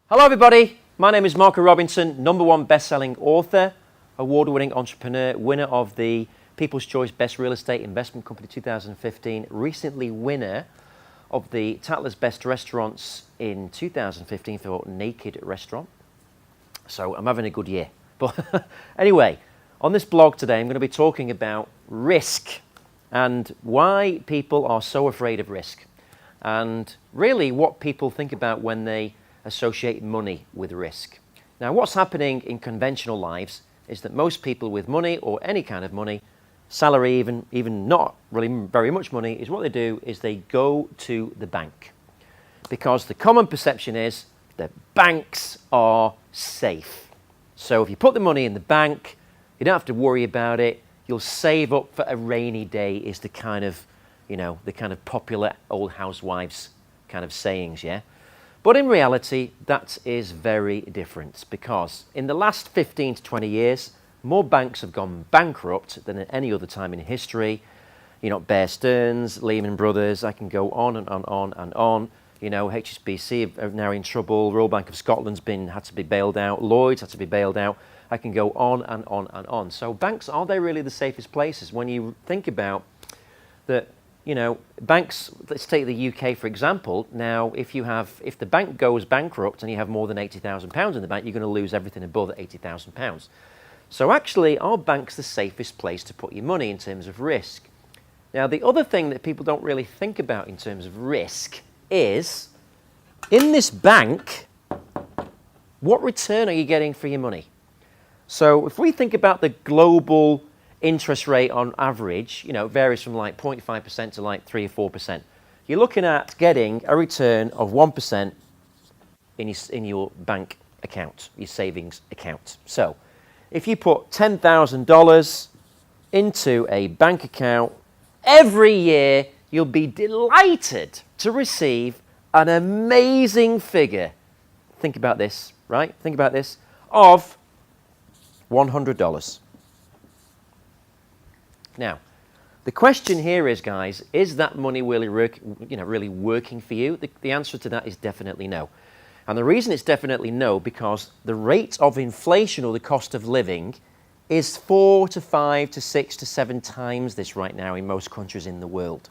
Hello everybody, my name is Marco Robinson, #1 best-selling author, award-winning entrepreneur, winner of the People's Choice Best Real Estate Investment Company 2015, recently winner of the Tatler's Best Restaurants in 2015 for Naked Restaurant. So I'm having a good year. But anyway, on this blog today I'm going to be talking about risk and why people are so afraid of risk and really what people think about when they associate money with risk. Now, what's happening in conventional lives is that most people with money or any kind of money, salary even not really very much money, is what they do is they go to the bank. Because the common perception is that banks are safe. So if you put the money in the bank, you don't have to worry about it. You'll save up for a rainy day is the kind of, the kind of popular old housewives kind of sayings, yeah? But in reality, that is very different because in the last 15 to 20 years, more banks have gone bankrupt than at any other time in history. Bear Stearns, Lehman Brothers, I can go on and on and on. HSBC are now in trouble. Royal Bank of Scotland's had to be bailed out. Lloyd's had to be bailed out. I can go on and on and on. So banks, are they really the safest places? When you think about that, banks, let's take the UK for example. Now, if the bank goes bankrupt and you have more than £80,000 in the bank, you're going to lose everything above £80,000. So actually, are banks the safest place to put your money in terms of risk? Now, the other thing that people don't really think about in terms of risk is, in this bank, what return are you getting for your money? So if we think about the global interest rate on average, it varies from like 0.5% to like 3 or 4%. You're looking at getting a return of 1% in your bank account, your savings account. So if you put $10,000 into a bank account, every year you'll be delighted to receive an amazing figure. Think about this, right? Think about this, of $100. Now, the question here is, guys, is that money really working for you? The answer to that is definitely no. And the reason it's definitely no, because the rate of inflation or the cost of living is 4 to 5 to 6 to 7 times this right now in most countries in the world.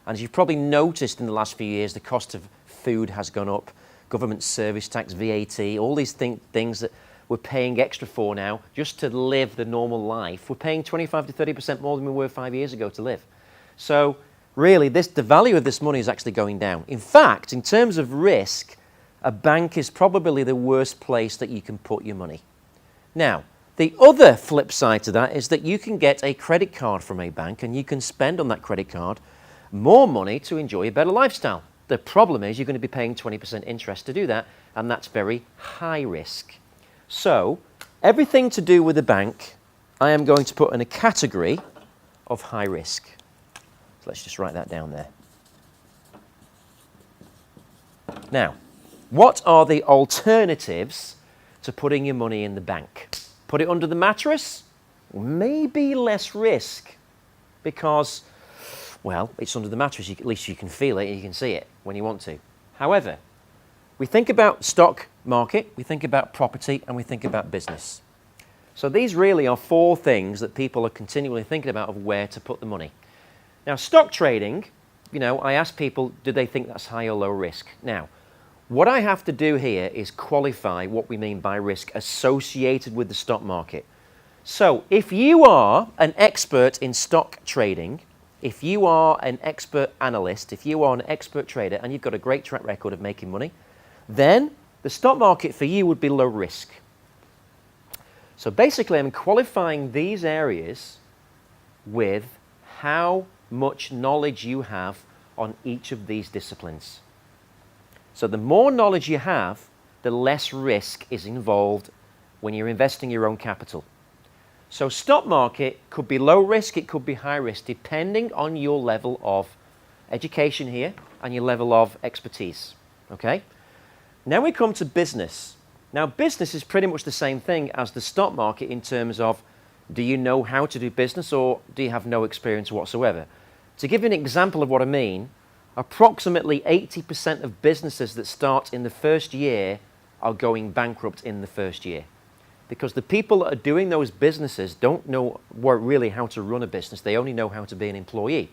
And as you've probably noticed in the last few years, the cost of food has gone up, government service tax, VAT, all these things that we're paying extra for now just to live the normal life. We're paying 25 to 30% more than we were 5 years ago to live. So really, the value of this money is actually going down. In fact, in terms of risk, a bank is probably the worst place that you can put your money. Now, the other flip side to that is that you can get a credit card from a bank and you can spend on that credit card more money to enjoy a better lifestyle. The problem is you're going to be paying 20% interest to do that, and that's very high risk. So, everything to do with the bank, I am going to put in a category of high risk. So let's just write that down there. Now, what are the alternatives to putting your money in the bank? Put it under the mattress? Maybe less risk because, well, it's under the mattress. At least you can feel it, you can see it when you want to. However, we think about stock market, we think about property, and we think about business. So these really are 4 things that people are continually thinking about of where to put the money. Now, stock trading, I ask people, do they think that's high or low risk? Now, what I have to do here is qualify what we mean by risk associated with the stock market. So if you are an expert in stock trading, if you are an expert analyst, if you are an expert trader, and you've got a great track record of making money, then the stock market for you would be low risk. So basically, I'm qualifying these areas with how much knowledge you have on each of these disciplines. So the more knowledge you have, the less risk is involved when you're investing your own capital. So stock market could be low risk, it could be high risk, depending on your level of education here and your level of expertise, okay? Now we come to business. Now business is pretty much the same thing as the stock market in terms of, do you know how to do business or do you have no experience whatsoever? To give you an example of what I mean, approximately 80% of businesses that start in the first year are going bankrupt in the first year. Because the people that are doing those businesses don't know really how to run a business. They only know how to be an employee.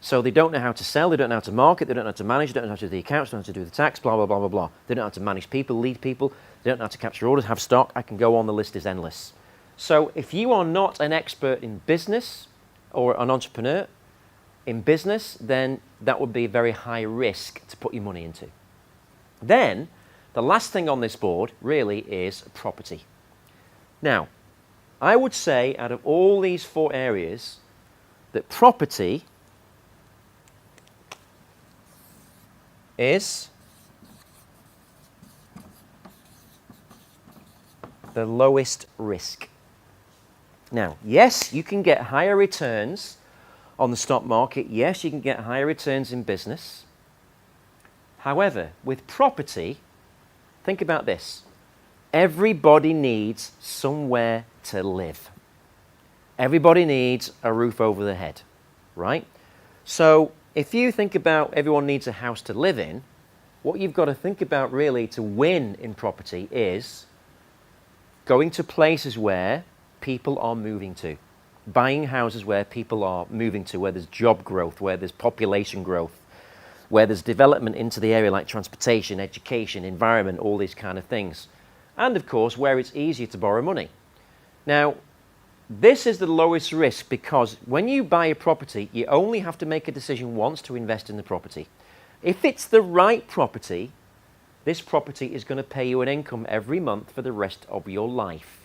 So they don't know how to sell, they don't know how to market, they don't know how to manage, they don't know how to do the accounts, they don't know how to do the tax, blah, blah, blah, blah, blah. They don't know how to manage people, lead people, they don't know how to capture orders, have stock. I can go on, the list is endless. So if you are not an expert in business or an entrepreneur in business, then that would be a very high risk to put your money into. Then, the last thing on this board really is property. Now, I would say out of all these 4 areas that property is the lowest risk. Now, yes, you can get higher returns on the stock market. Yes, you can get higher returns in business. However, with property, think about this. Everybody needs somewhere to live. Everybody needs a roof over their head, right? So if you think about everyone needs a house to live in, what you've got to think about really to win in property is going to places where people are moving to, buying houses where people are moving to, where there's job growth, where there's population growth, where there's development into the area like transportation, education, environment, all these kind of things. And of course, where it's easier to borrow money. Now, this is the lowest risk because when you buy a property, you only have to make a decision once to invest in the property. If it's the right property, this property is going to pay you an income every month for the rest of your life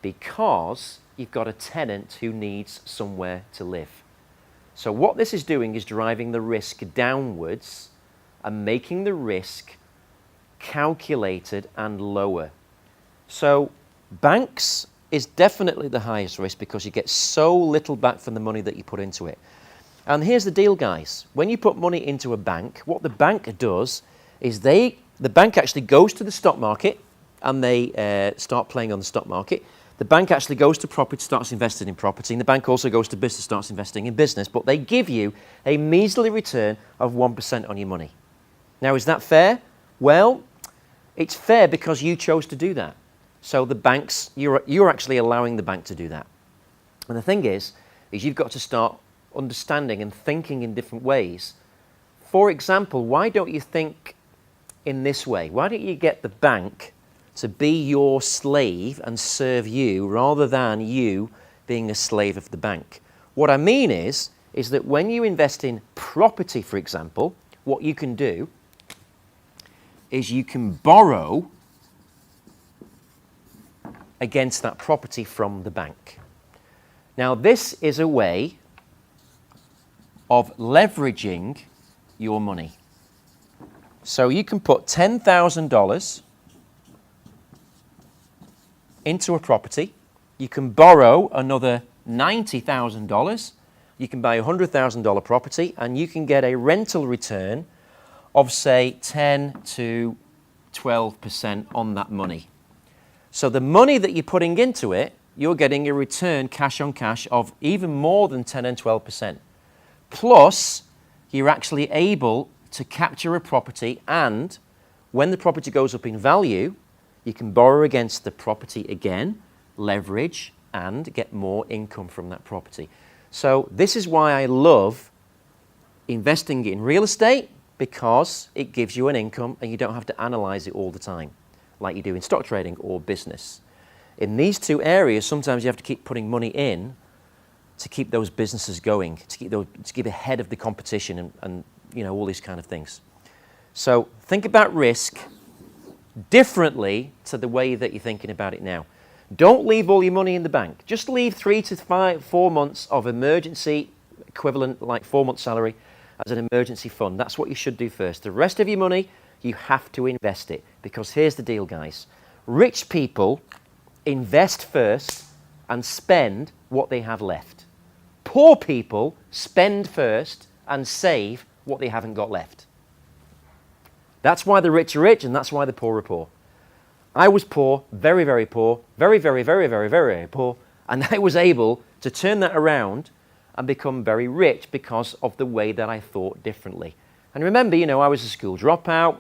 because you've got a tenant who needs somewhere to live. So what this is doing is driving the risk downwards and making the risk calculated and lower. So banks is definitely the highest risk because you get so little back from the money that you put into it. And here's the deal, guys. When you put money into a bank, what the bank does is the bank actually goes to the stock market and they start playing on the stock market. The bank actually goes to property, starts investing in property, and the bank also goes to business, starts investing in business, but they give you a measly return of 1% on your money. Now, is that fair? Well, it's fair because you chose to do that. So the banks, you're actually allowing the bank to do that. And the thing is you've got to start understanding and thinking in different ways. For example, why don't you think in this way? Why don't you get the bank to be your slave and serve you rather than you being a slave of the bank? What I mean is that when you invest in property, for example, what you can do is you can borrow against that property from the bank. Now, this is a way of leveraging your money. So you can put $10,000 into a property. You can borrow another $90,000. You can buy a $100,000 property and you can get a rental return of, say, 10 to 12% on that money. So the money that you're putting into it, you're getting a return cash on cash of even more than 10 and 12%. Plus, you're actually able to capture a property, and when the property goes up in value, you can borrow against the property again, leverage, and get more income from that property. So this is why I love investing in real estate, because it gives you an income and you don't have to analyze it all the time like you do in stock trading or business. In these two areas, sometimes you have to keep putting money in to keep those businesses going, to keep ahead of the competition and you know, all these kind of things. So think about risk differently to the way that you're thinking about it now. Don't leave all your money in the bank. Just leave 3 to 4 months of emergency equivalent, like 4 months salary, as an emergency fund. That's what you should do first. The rest of your money, you have to invest it. Because here's the deal, guys. Rich people invest first and spend what they have left. Poor people spend first and save what they haven't got left. That's why the rich are rich and that's why the poor are poor. I was poor, very, very poor, very, very, very, very, very, very poor, and I was able to turn that around and become very rich because of the way that I thought differently. And remember, you know, I was a school dropout.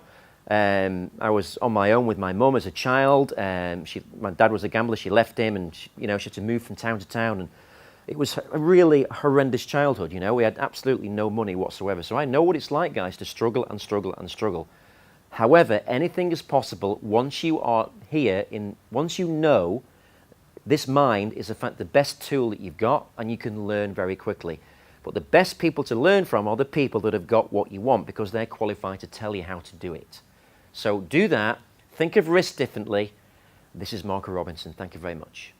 I was on my own with my mum as a child. My dad was a gambler. She left him, and she had to move from town to town. And it was a really horrendous childhood. We had absolutely no money whatsoever. So I know what it's like, guys, to struggle and struggle and struggle. However, anything is possible once you are here. Once you know this mind is in fact the best tool that you've got, and you can learn very quickly. But the best people to learn from are the people that have got what you want, because they're qualified to tell you how to do it. So do that. Think of risk differently. This is Marco Robinson. Thank you very much.